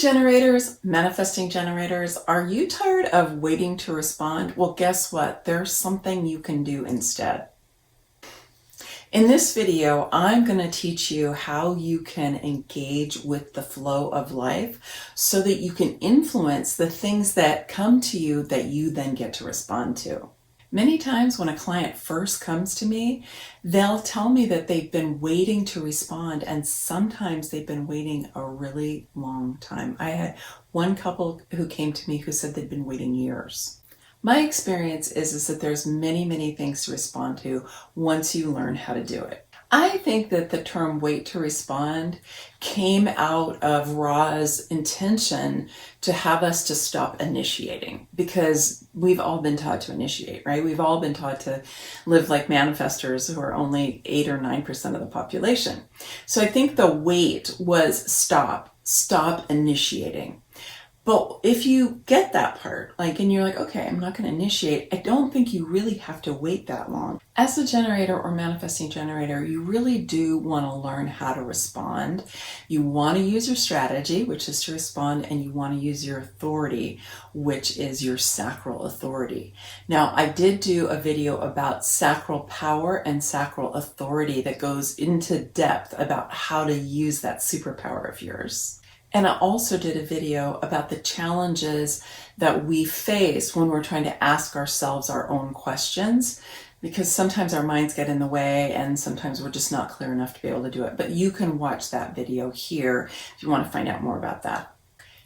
generators, manifesting generators, are you tired of waiting to respond? Well, guess what? There's something you can do instead. In this video, I'm going to teach you how you can engage with the flow of life so that you can influence the things that come to you that you then get to respond to. Many times when a client first comes to me, they'll tell me that they've been waiting to respond, and sometimes they've been waiting a really long time. I had one couple who came to me who said they'd been waiting years. My experience is that there's many things to respond to once you learn how to do it. I think that the term wait to respond came out of Ra's intention to have us to stop initiating, because we've all been taught to initiate, right? We've all been taught to live like manifestors who are only 8 or 9% of the population. So I think the wait was stop initiating. But if you get that part, and you're like, okay, I'm not going to initiate, I don't think you really have to wait that long. As a generator or manifesting generator, you really do want to learn how to respond. You want to use your strategy, which is to respond, and you want to use your authority, which is your sacral authority. Now, I did do a video about sacral power and sacral authority that goes into depth about how to use that superpower of yours. And I also did a video about the challenges that we face when we're trying to ask ourselves our own questions, because sometimes our minds get in the way and sometimes we're just not clear enough to be able to do it. But you can watch that video here if you want to find out more about that.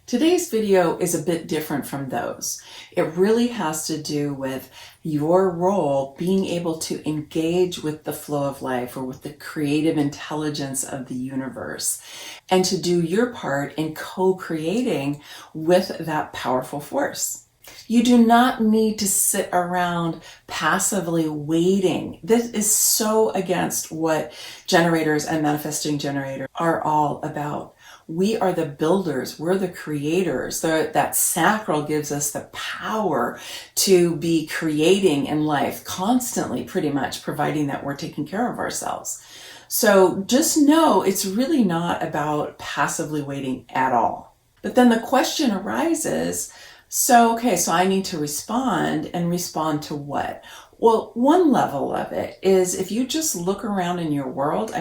Today's video is a bit different from those. It really has to do with your role being able to engage with the flow of life or with the creative intelligence of the universe, and to do your part in co-creating with that powerful force. You do not need to sit around passively waiting. This is so against what generators and manifesting generators are all about. We are the builders. We're the creators. That sacral gives us the power to be creating in life constantly, pretty much, providing that we're taking care of ourselves. So just know it's really not about passively waiting at all. But then the question arises, so I need to respond, and respond to what? Well, one level of it is if you just look around in your world,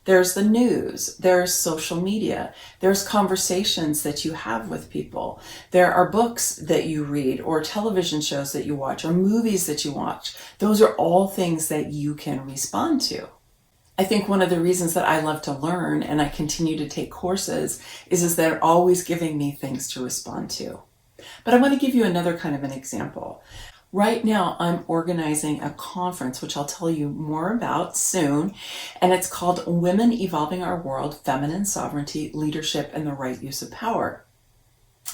there's the news, there's social media, there's conversations that you have with people, there are books that you read or television shows that you watch or movies that you watch. Those are all things that you can respond to. I think one of the reasons that I love to learn and I continue to take courses is they're always giving me things to respond to. But I want to give you another kind of an example. Right now, I'm organizing a conference, which I'll tell you more about soon, and it's called Women Evolving Our World, Feminine Sovereignty, Leadership, and the Right Use of Power.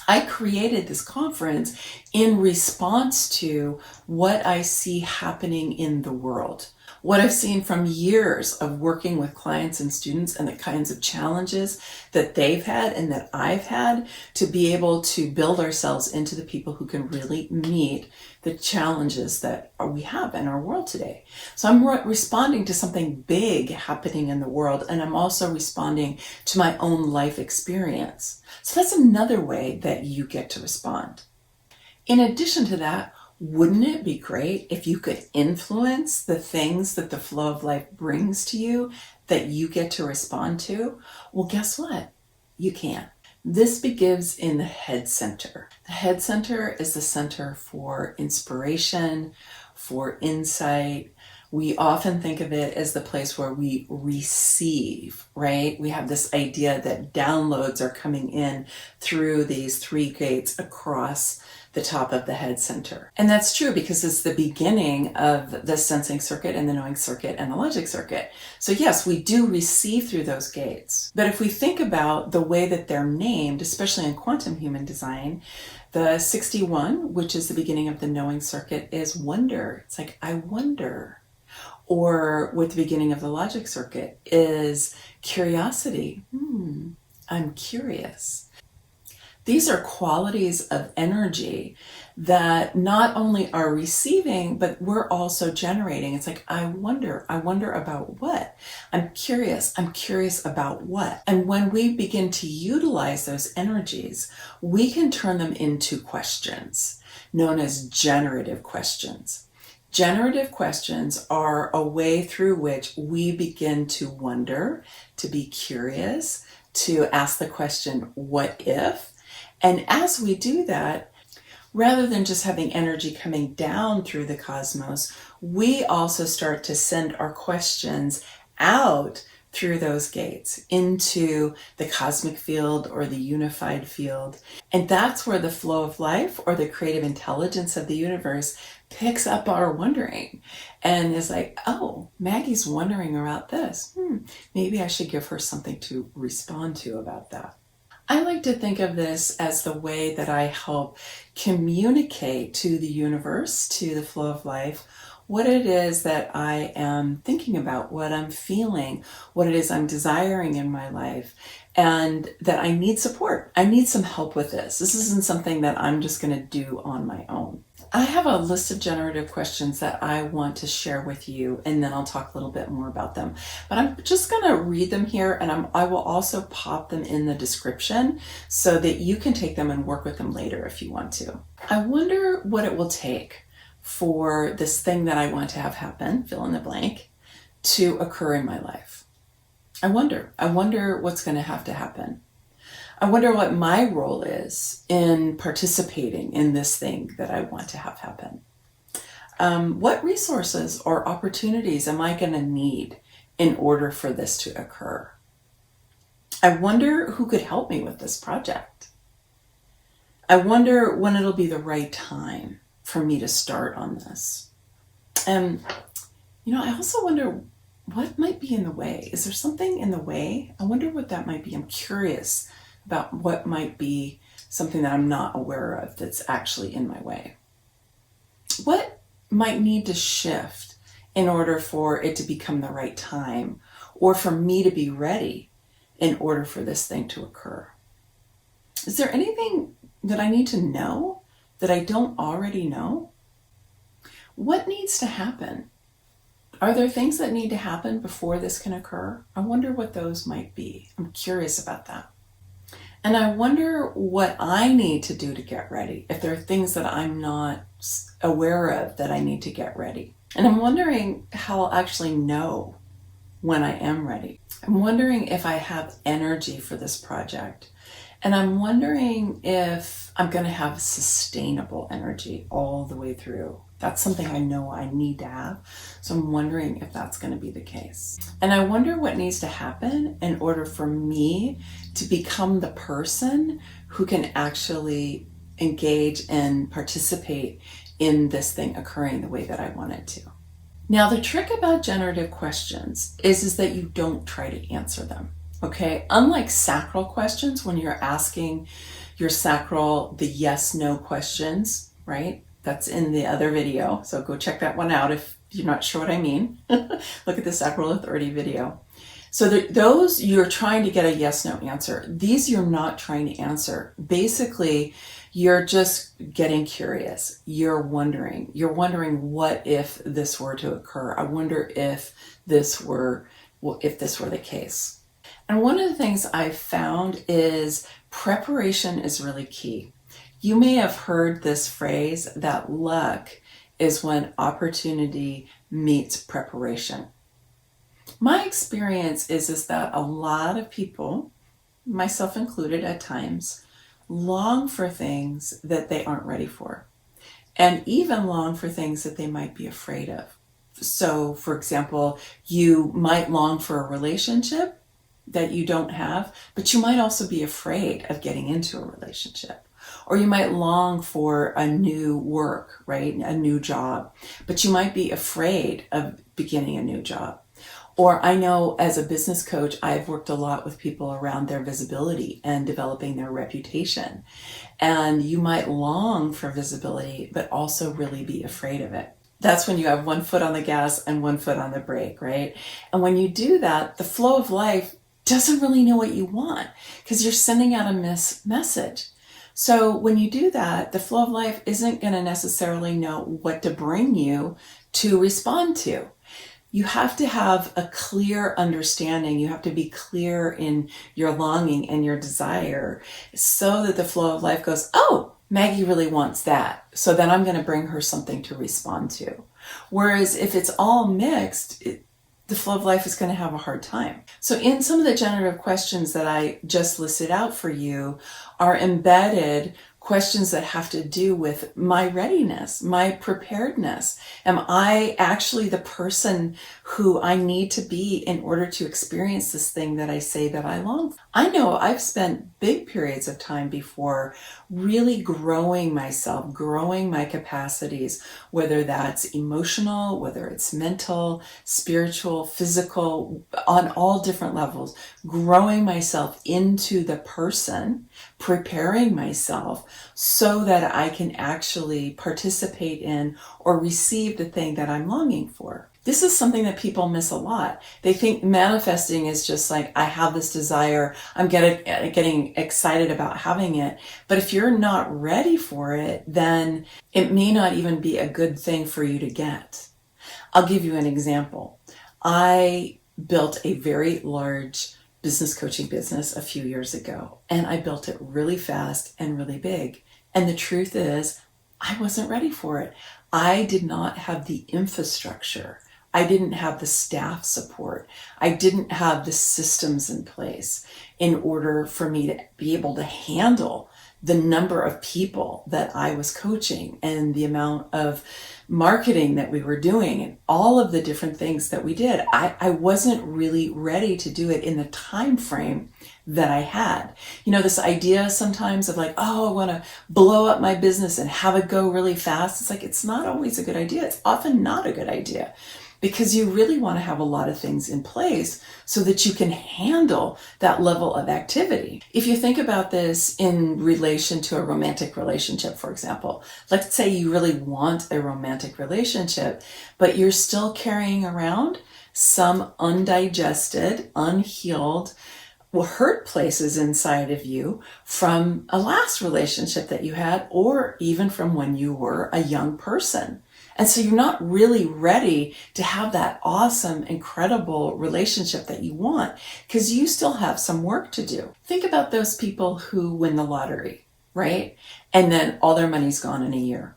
I created this conference in response to what I see happening in the world. What I've seen from years of working with clients and students and the kinds of challenges that they've had and that I've had to be able to build ourselves into the people who can really meet the challenges that we have in our world today. So I'm responding to something big happening in the world, and I'm also responding to my own life experience. So that's another way that you get to respond. In addition to that, wouldn't it be great if you could influence the things that the flow of life brings to you that you get to respond to? Well, guess what? You can. This begins in the head center. The head center is the center for inspiration, for insight. We often think of it as the place where we receive, right? We have this idea that downloads are coming in through these 3 gates across the top of the head center. And that's true because it's the beginning of the sensing circuit and the knowing circuit and the logic circuit. So yes, we do receive through those gates. But if we think about the way that they're named, especially in quantum human design, the 61, which is the beginning of the knowing circuit, is wonder. It's like, I wonder. Or with the beginning of the logic circuit is curiosity. I'm curious. These are qualities of energy that not only are receiving, but we're also generating. It's like, I wonder about what? I'm curious about what? And when we begin to utilize those energies, we can turn them into questions known as generative questions. Generative questions are a way through which we begin to wonder, to be curious, to ask the question, what if? And as we do that, rather than just having energy coming down through the cosmos, we also start to send our questions out through those gates into the cosmic field or the unified field. And that's where the flow of life or the creative intelligence of the universe picks up our wondering and is like, oh, Maggie's wondering about this. Maybe I should give her something to respond to about that. I like to think of this as the way that I help communicate to the universe, to the flow of life, what it is that I am thinking about, what I'm feeling, what it is I'm desiring in my life, and that I need support. I need some help with this. This isn't something that I'm just going to do on my own. I have a list of generative questions that I want to share with you, and then I'll talk a little bit more about them. But I'm just going to read them here, and I will also pop them in the description so that you can take them and work with them later if you want to. I wonder what it will take for this thing that I want to have happen, fill in the blank, to occur in my life. I wonder what's going to have to happen. I wonder what my role is in participating in this thing that I want to have happen. What resources or opportunities am I going to need in order for this to occur? I wonder who could help me with this project. I wonder when it'll be the right time for me to start on this. And, I also wonder what might be in the way. Is there something in the way? I wonder what that might be. I'm curious about what might be something that I'm not aware of that's actually in my way. What might need to shift in order for it to become the right time, or for me to be ready in order for this thing to occur? Is there anything that I need to know that I don't already know? What needs to happen? Are there things that need to happen before this can occur? I wonder what those might be. I'm curious about that. And I wonder what I need to do to get ready, if there are things that I'm not aware of that I need to get ready. And I'm wondering how I'll actually know when I am ready. I'm wondering if I have energy for this project. And I'm wondering if I'm going to have sustainable energy all the way through. That's something I know I need to have. So I'm wondering if that's going to be the case. And I wonder what needs to happen in order for me to become the person who can actually engage and participate in this thing occurring the way that I want it to. Now, the trick about generative questions is that you don't try to answer them. Okay, unlike sacral questions, when you're asking your sacral the yes/no questions, right? That's in the other video, so go check that one out if you're not sure what I mean. Look at the sacral authority video. So those you're trying to get a yes/no answer. These you're not trying to answer. Basically, you're just getting curious. You're wondering what if this were to occur. I wonder if this were the case. And one of the things I've found is preparation is really key. You may have heard this phrase that luck is when opportunity meets preparation. My experience is that a lot of people, myself included at times, long for things that they aren't ready for, and even long for things that they might be afraid of. So, for example, you might long for a relationship that you don't have, but you might also be afraid of getting into a relationship. Or you might long for a new work, right? A new job, but you might be afraid of beginning a new job. Or I know as a business coach, I've worked a lot with people around their visibility and developing their reputation. And you might long for visibility, but also really be afraid of it. That's when you have one foot on the gas and one foot on the brake, right? And when you do that, the flow of life doesn't really know what you want because you're sending out a message. So when you do that, the flow of life isn't going to necessarily know what to bring you to respond to. You have to have a clear understanding. You have to be clear in your longing and your desire so that the flow of life goes, oh, Maggie really wants that. So then I'm going to bring her something to respond to. Whereas if it's all mixed, the flow of life is going to have a hard time. So in some of the generative questions that I just listed out for you are embedded questions that have to do with my readiness, my preparedness. Am I actually the person who I need to be in order to experience this thing that I say that I long for? I know I've spent big periods of time before really growing myself, growing my capacities, whether that's emotional, whether it's mental, spiritual, physical, on all different levels, growing myself into the person, preparing myself so that I can actually participate in or receive the thing that I'm longing for. This is something that people miss a lot. They think manifesting is just like, I have this desire, I'm getting excited about having it. But if you're not ready for it, then it may not even be a good thing for you to get. I'll give you an example. I built a very large business coaching business a few years ago, and I built it really fast and really big. And the truth is, I wasn't ready for it. I did not have the infrastructure. I didn't have the staff support. I didn't have the systems in place in order for me to be able to handle the number of people that I was coaching and the amount of marketing that we were doing and all of the different things that we did. I wasn't really ready to do it in the time frame that I had. You know, this idea sometimes of like, oh, I want to blow up my business and have it go really fast. It's like, it's not always a good idea. It's often not a good idea, because you really want to have a lot of things in place so that you can handle that level of activity. If you think about this in relation to a romantic relationship, for example, let's say you really want a romantic relationship, but you're still carrying around some undigested, unhealed, hurt places inside of you from a last relationship that you had, or even from when you were a young person. And so you're not really ready to have that awesome, incredible relationship that you want, because you still have some work to do. Think about those people who win the lottery, right? And then all their money's gone in a year.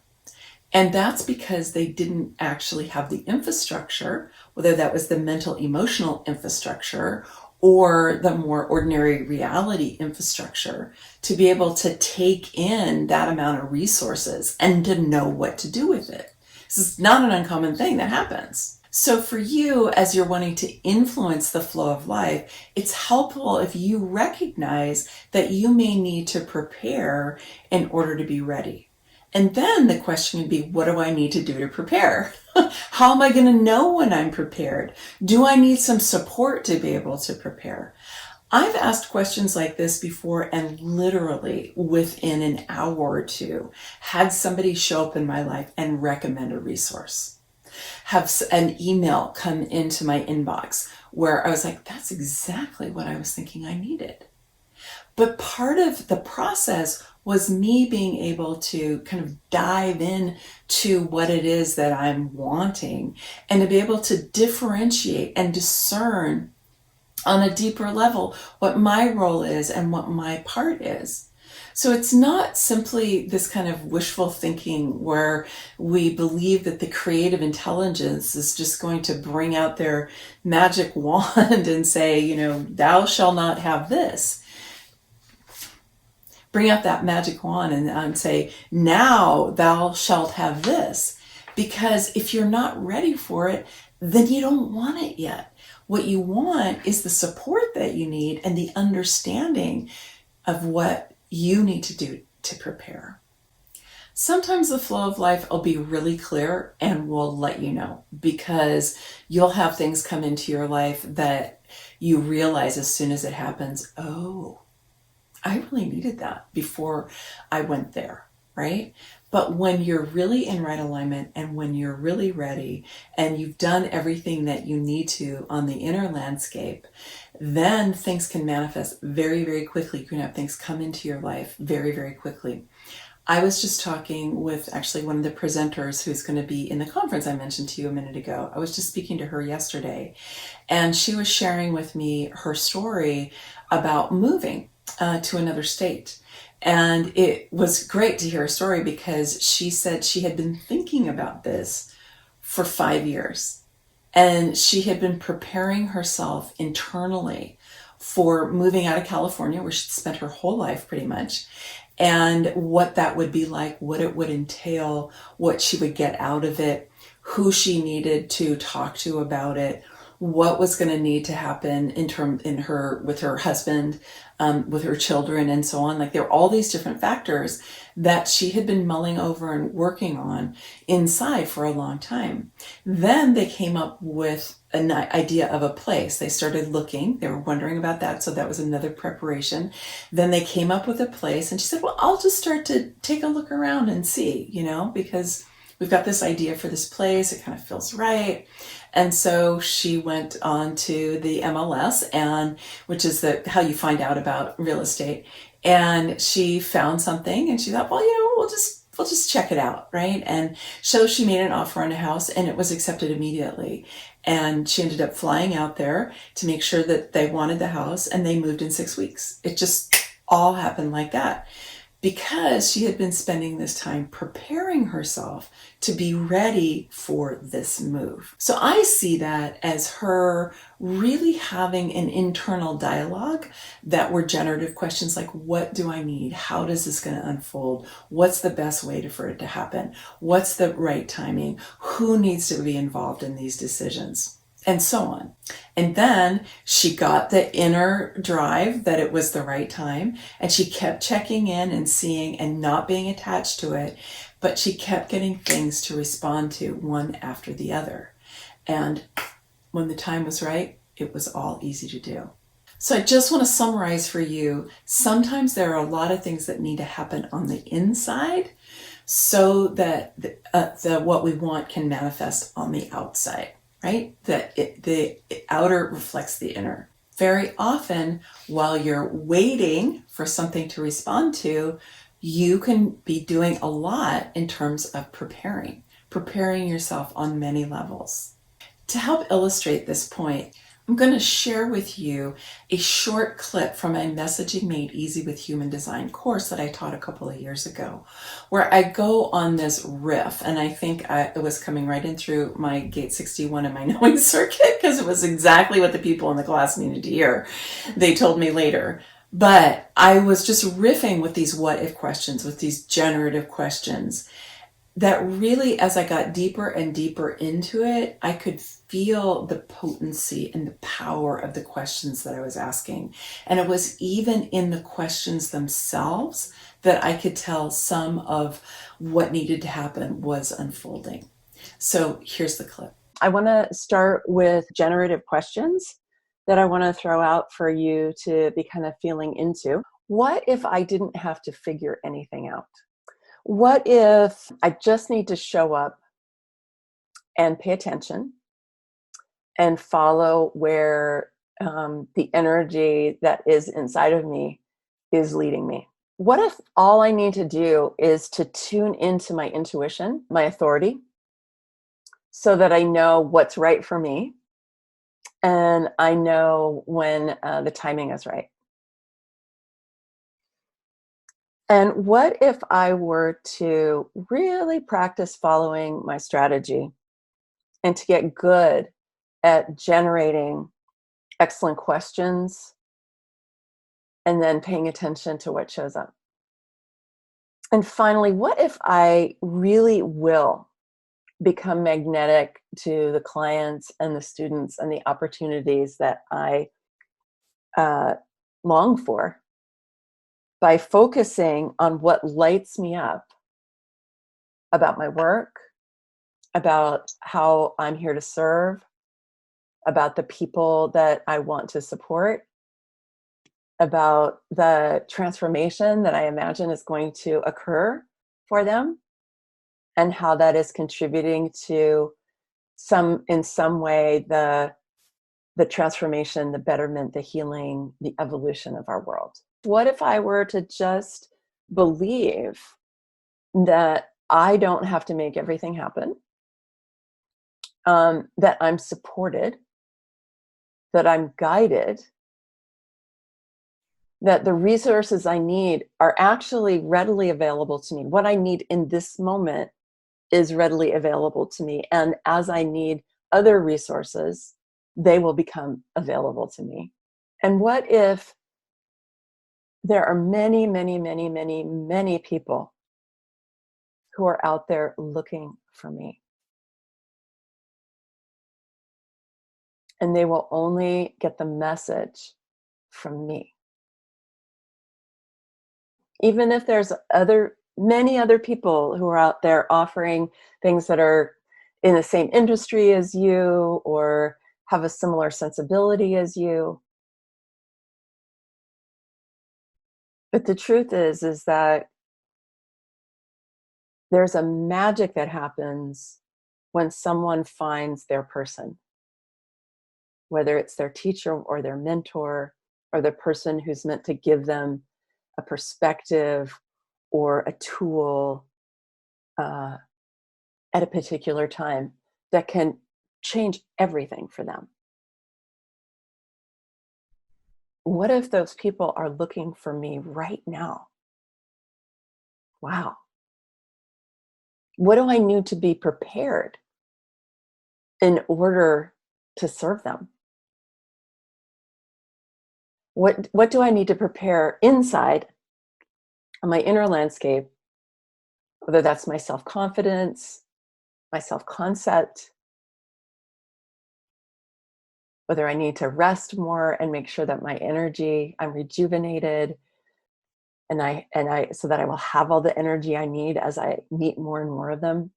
And that's because they didn't actually have the infrastructure, whether that was the mental, emotional infrastructure or the more ordinary reality infrastructure, to be able to take in that amount of resources and to know what to do with it. This is not an uncommon thing that happens. So for you, as you're wanting to influence the flow of life, it's helpful if you recognize that you may need to prepare in order to be ready. And then the question would be, what do I need to do to prepare? How am I going to know when I'm prepared? Do I need some support to be able to prepare? I've asked questions like this before, and literally within an hour or two, had somebody show up in my life and recommend a resource. Have an email come into my inbox where I was like, that's exactly what I was thinking I needed. But part of the process was me being able to kind of dive in to what it is that I'm wanting, and to be able to differentiate and discern on a deeper level what my role is and what my part is. So it's not simply this kind of wishful thinking where we believe that the creative intelligence is just going to bring out their magic wand and say, you know, thou shalt not have this. Bring out that magic wand and say, now thou shalt have this. Because if you're not ready for it, then you don't want it yet. What you want is the support that you need and the understanding of what you need to do to prepare. Sometimes the flow of life will be really clear and will let you know, because you'll have things come into your life that you realize as soon as it happens, oh, I really needed that before I went there. right? But when you're really in right alignment and when you're really ready and you've done everything that you need to on the inner landscape, then things can manifest very, very quickly. You can have things come into your life very, very quickly. I was just talking with actually one of the presenters who's going to be in the conference I mentioned to you a minute ago. I was just speaking to her yesterday, and she was sharing with me her story about moving to another state. And it was great to hear her story because she said she had been thinking about this for 5 years. And she had been preparing herself internally for moving out of California, where she'd spent her whole life pretty much, and what that would be like, what it would entail, what she would get out of it, who she needed to talk to about it, what was going to need to happen with her husband, with her children, and so on. Like, there were all these different factors that she had been mulling over and working on inside for a long time. Then they came up with an idea of a place. They started looking. They were wondering about that, so that was another preparation. Then they came up with a place, and she said, well, I'll just start to take a look around and see, because we've got this idea for this place. It kind of feels right. And so she went on to the MLS, which is how you find out about real estate. And she found something, and she thought, well, we'll just check it out, right? And so she made an offer on a house, and it was accepted immediately. And she ended up flying out there to make sure that they wanted the house, and they moved in 6 weeks. It just all happened like that, because she had been spending this time preparing herself to be ready for this move. So I see that as her really having an internal dialogue that were generative questions like, what do I need? How does this going to unfold? What's the best way for it to happen? What's the right timing? Who needs to be involved in these decisions? And so on. And then she got the inner drive that it was the right time, and she kept checking in and seeing and not being attached to it, but she kept getting things to respond to one after the other. And when the time was right, it was all easy to do. So I just want to summarize for you. Sometimes there are a lot of things that need to happen on the inside so that what we want can manifest on the outside. Right? That the outer reflects the inner. Very often, while you're waiting for something to respond to, you can be doing a lot in terms of preparing yourself on many levels. To help illustrate this point, I'm going to share with you a short clip from my Messaging Made Easy with Human Design course that I taught a couple of years ago, where I go on this riff, and I think it was coming right in through my Gate 61 and my knowing circuit, because it was exactly what the people in the class needed to hear. They told me later. But I was just riffing with these what if questions, with these generative questions, that really, as I got deeper and deeper into it, I could feel the potency and the power of the questions that I was asking. And it was even in the questions themselves that I could tell some of what needed to happen was unfolding. So here's the clip. I want to start with generative questions that I want to throw out for you to be kind of feeling into. What if I didn't have to figure anything out? What if I just need to show up and pay attention and follow where the energy that is inside of me is leading me? What if all I need to do is to tune into my intuition, my authority, so that I know what's right for me, and I know when the timing is right? And what if I were to really practice following my strategy and to get good at generating excellent questions and then paying attention to what shows up? And finally, what if I really will become magnetic to the clients and the students and the opportunities that I long for, by focusing on what lights me up about my work, about how I'm here to serve, about the people that I want to support, about the transformation that I imagine is going to occur for them, and how that is contributing to in some way, the transformation, the betterment, the healing, the evolution of our world. What if I were to just believe that I don't have to make everything happen, that I'm supported, that I'm guided, that the resources I need are actually readily available to me. What I need in this moment is readily available to me. And as I need other resources, they will become available to me. And what if there are many, many, many, many, many people who are out there looking for me? And they will only get the message from me. Even if there's many other people who are out there offering things that are in the same industry as you or have a similar sensibility as you. But the truth is that there's a magic that happens when someone finds their person, whether it's their teacher or their mentor or the person who's meant to give them a perspective or a tool at a particular time that can change everything for them. What if those people are looking for me right now? Wow. What do I need to be prepared in order to serve them? What do I need to prepare inside on my inner landscape, whether that's my self-confidence, my self-concept, whether I need to rest more and make sure that my energy, I'm rejuvenated, and I so that I will have all the energy I need as I meet more and more of them.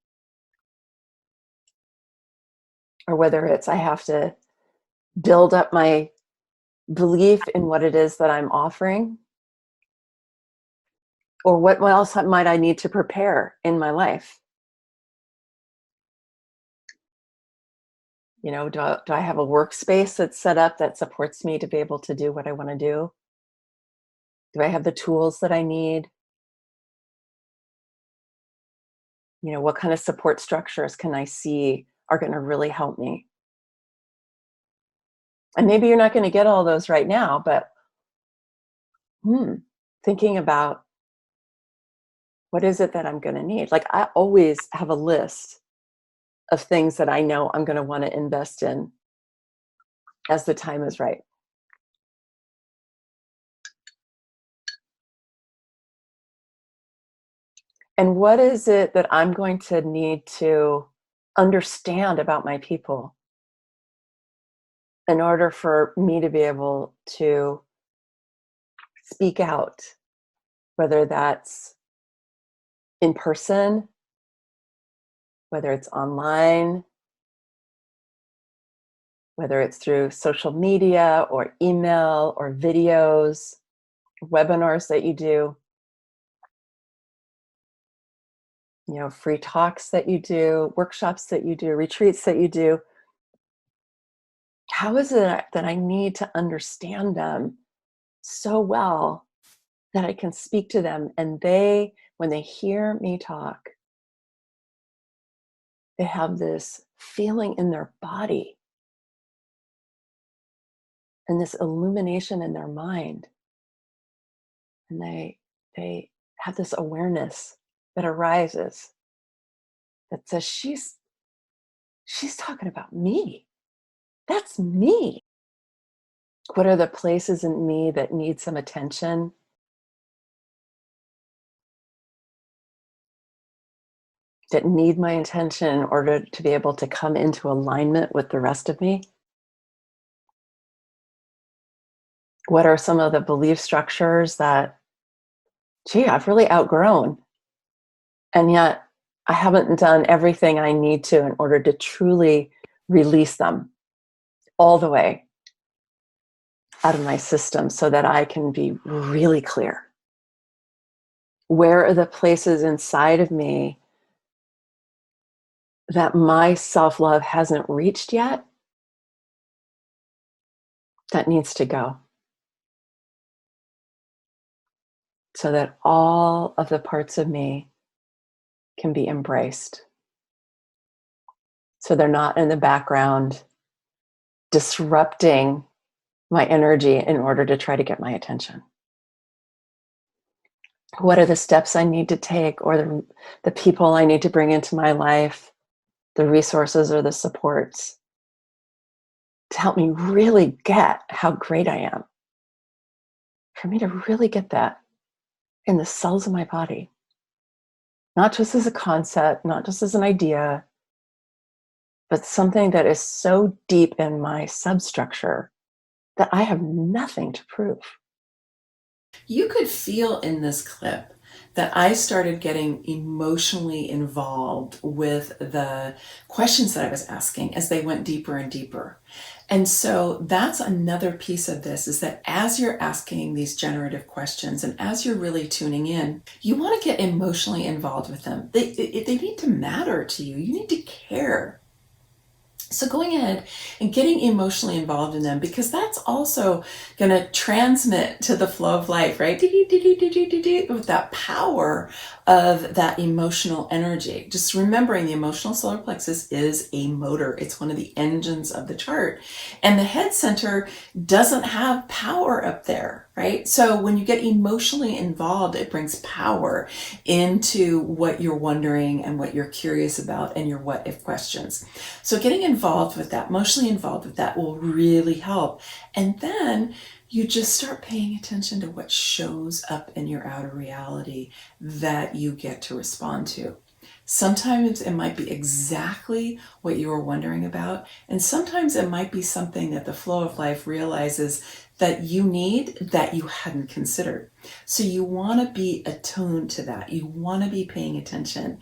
Or whether it's I have to build up my belief in what it is that I'm offering. Or what else might I need to prepare in my life? You know, do I have a workspace that's set up that supports me to be able to do what I want to do? Do I have the tools that I need? You know, what kind of support structures can I see are going to really help me? And maybe you're not going to get all those right now, but thinking about what is it that I'm going to need? Like, I always have a list of things that I know I'm going to want to invest in as the time is right. And what is it that I'm going to need to understand about my people in order for me to be able to speak out, whether that's in person, whether it's online, whether it's through social media or email or videos, webinars that you do, you know, free talks that you do, workshops that you do, retreats that you do. How is it that I need to understand them so well that I can speak to them, and when they hear me talk, they have this feeling in their body and this illumination in their mind, and they have this awareness that arises that says, she's talking about me. That's me. What are the places in me that need some attention? That need my attention in order to be able to come into alignment with the rest of me? What are some of the belief structures that, I've really outgrown, and yet I haven't done everything I need to in order to truly release them all the way out of my system so that I can be really clear. Where are the places inside of me that my self-love hasn't reached yet? That needs to go, so that all of the parts of me can be embraced. So they're not in the background disrupting my energy in order to try to get my attention. What are the steps I need to take, or the people I need to bring into my life, the resources or the supports to help me really get how great I am? For me to really get that in the cells of my body, not just as a concept, not just as an idea, but something that is so deep in my substructure that I have nothing to prove. You could feel in this clip that I started getting emotionally involved with the questions that I was asking as they went deeper and deeper. And so that's another piece of this, is that as you're asking these generative questions and as you're really tuning in, you want to get emotionally involved with them. They need to matter to you. You need to care. So going ahead and getting emotionally involved in them, because that's also going to transmit to the flow of life, right? With that power of that emotional energy. Just remembering the emotional solar plexus is a motor. It's one of the engines of the chart. And the head center doesn't have power up there, right? So when you get emotionally involved, it brings power into what you're wondering and what you're curious about and your what if questions. So getting involved with that, emotionally involved with that, will really help. And then you just start paying attention to what shows up in your outer reality that you get to respond to. Sometimes it might be exactly what you were wondering about, and sometimes it might be something that the flow of life realizes that you need that you hadn't considered. So you want to be attuned to that. You want to be paying attention.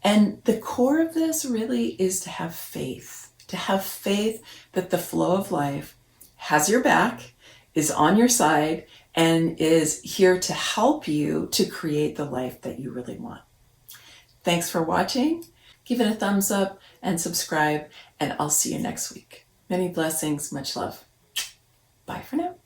And the core of this really is to have faith that the flow of life has your back, is on your side, and is here to help you to create the life that you really want. Thanks for watching. Give it a thumbs up and subscribe, and I'll see you next week. Many blessings, much love. Bye for now.